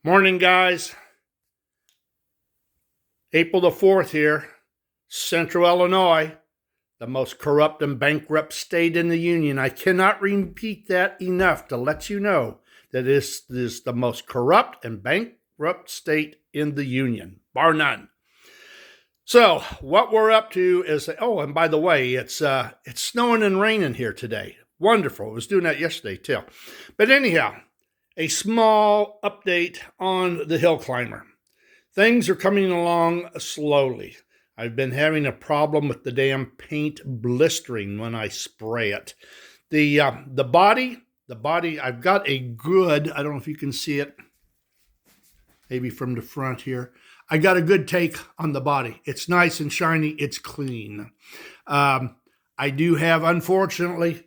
Morning, guys. April the 4th here. Central Illinois, the most corrupt and bankrupt state in the Union. I cannot repeat that enough to let you know that this is the most corrupt and bankrupt state in the Union, bar none. So what we're up to is, and by the way, it's snowing and raining here today. Wonderful. I was doing that yesterday too. But anyhow, a small update on the hill climber. Things are coming along slowly. I've been having a problem with the damn paint blistering when I spray it. The body, I've got a good, I don't know if you can see it, maybe from the front here. I got a good take on the body. It's nice and shiny. It's clean. I do have, unfortunately,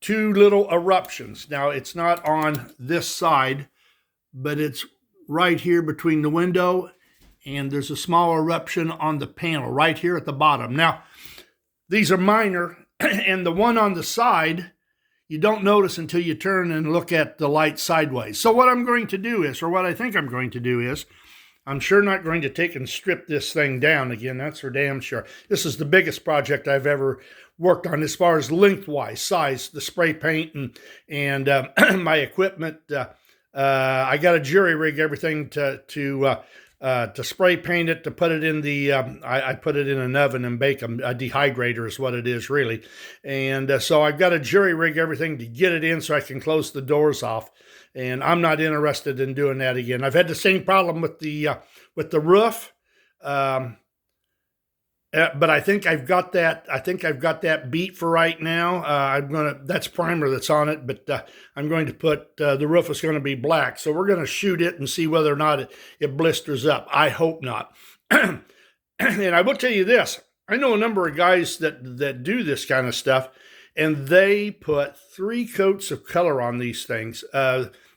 two little eruptions. Now, it's not on this side, but it's right here between the window, and there's a small eruption on the panel right here at the bottom. Now, these are minor, and the one on the side, you don't notice until you turn and look at the light sideways. So what I'm going to do is, or what I think I'm going to do is, I'm sure not going to take and strip this thing down again. That's for damn sure. This is the biggest project I've ever worked on as far as lengthwise, size, the spray paint and my equipment. I got a jury rig everything to spray paint it, to put it in the, I put it in an oven and bake them. A dehydrator is what it is really. And so I've got a jury rig everything to get it in so I can close the doors off. And I'm not interested in doing that again. I've had the same problem with the roof. But I think I've got that. I think I've got that beat for right now. That's primer that's on it, but I'm going to put, the roof is going to be black. So we're going to shoot it and see whether or not it blisters up. I hope not. And I will tell you this. I know a number of guys that do this kind of stuff, and they put 3 coats of color on these things.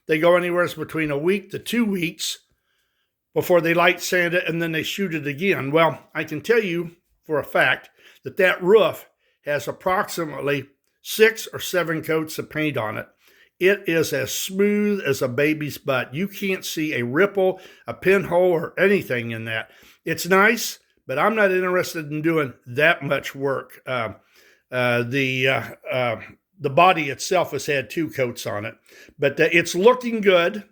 They go anywhere between a week to 2 weeks before they light sand it, and then they shoot it again. Well, I can tell you for a fact that roof has approximately 6 or 7 coats of paint on it. It is as smooth as a baby's butt. You can't see a ripple, a pinhole, or anything in that. It's nice, but I'm not interested in doing that much work. The body itself has had 2 coats on it, but it's looking good.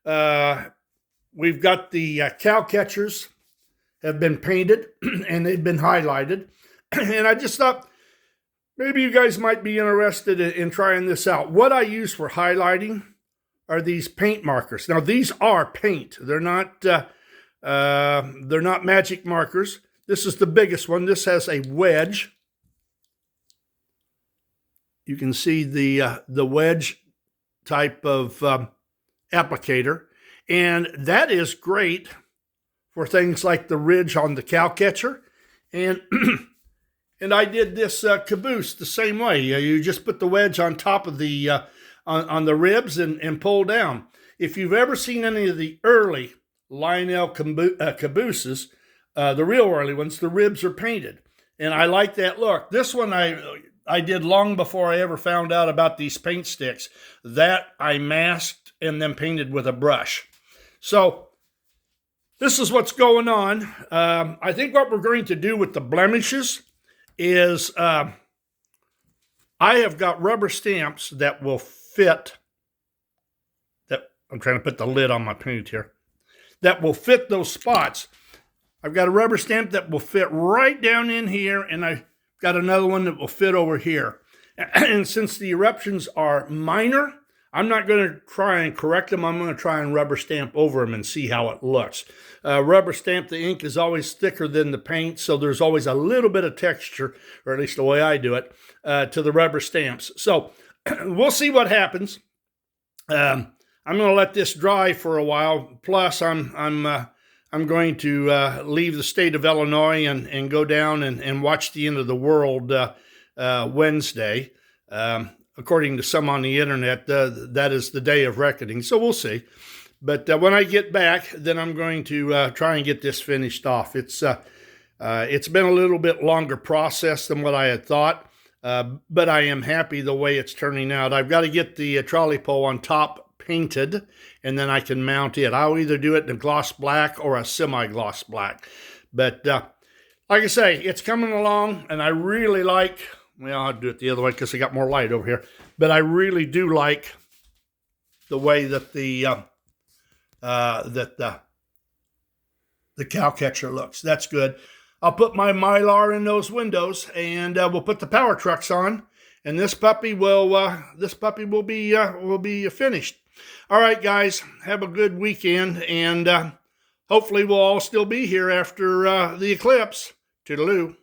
We've got the cow catchers have been painted and they've been highlighted. And I just thought maybe you guys might be interested in trying this out. What I use for highlighting are these paint markers. Now, these are paint. They're not magic markers. This is the biggest one. This has a wedge. You can see the wedge type of applicator, and that is great for things like the ridge on the cow catcher. And and I did this caboose the same way. You just put the wedge on top of the on the ribs and pull down. If you've ever seen any of the early Lionel cabooses, the real early ones, the ribs are painted, and I like that look. This one I did long before I ever found out about these paint sticks. That I masked and then painted with a brush. So this is what's going on. I think what we're going to do with the blemishes is I have got rubber stamps that will fit. I'm trying to put the lid on my paint here. That will fit those spots. I've got a rubber stamp that will fit right down in here, and I've got another one that will fit over here. And since the eruptions are minor, I'm not going to try and correct them. I'm going to try and rubber stamp over them and see how it looks. Rubber stamp, the ink is always thicker than the paint, so there's always a little bit of texture, or at least the way I do it, to the rubber stamps. So we'll see what happens. I'm going to let this dry for a while. Plus, I'm going to leave the state of Illinois and go down and watch the end of the world Wednesday. According to some on the internet, that is the day of reckoning. So we'll see. But when I get back, then I'm going to try and get this finished off. It's been a little bit longer process than what I had thought, but I am happy the way it's turning out. I've got to get the trolley pole on top painted, and then I can mount it. I'll either do it in a gloss black or a semi-gloss black. But like I say, it's coming along, and I really like, well, I'll do it the other way because I got more light over here. But I really do like the way that the cow catcher looks. That's good. I'll put my Mylar in those windows, and we'll put the power trucks on, and this puppy will be finished. All right, guys, have a good weekend, and hopefully we'll all still be here after the eclipse. Toodaloo.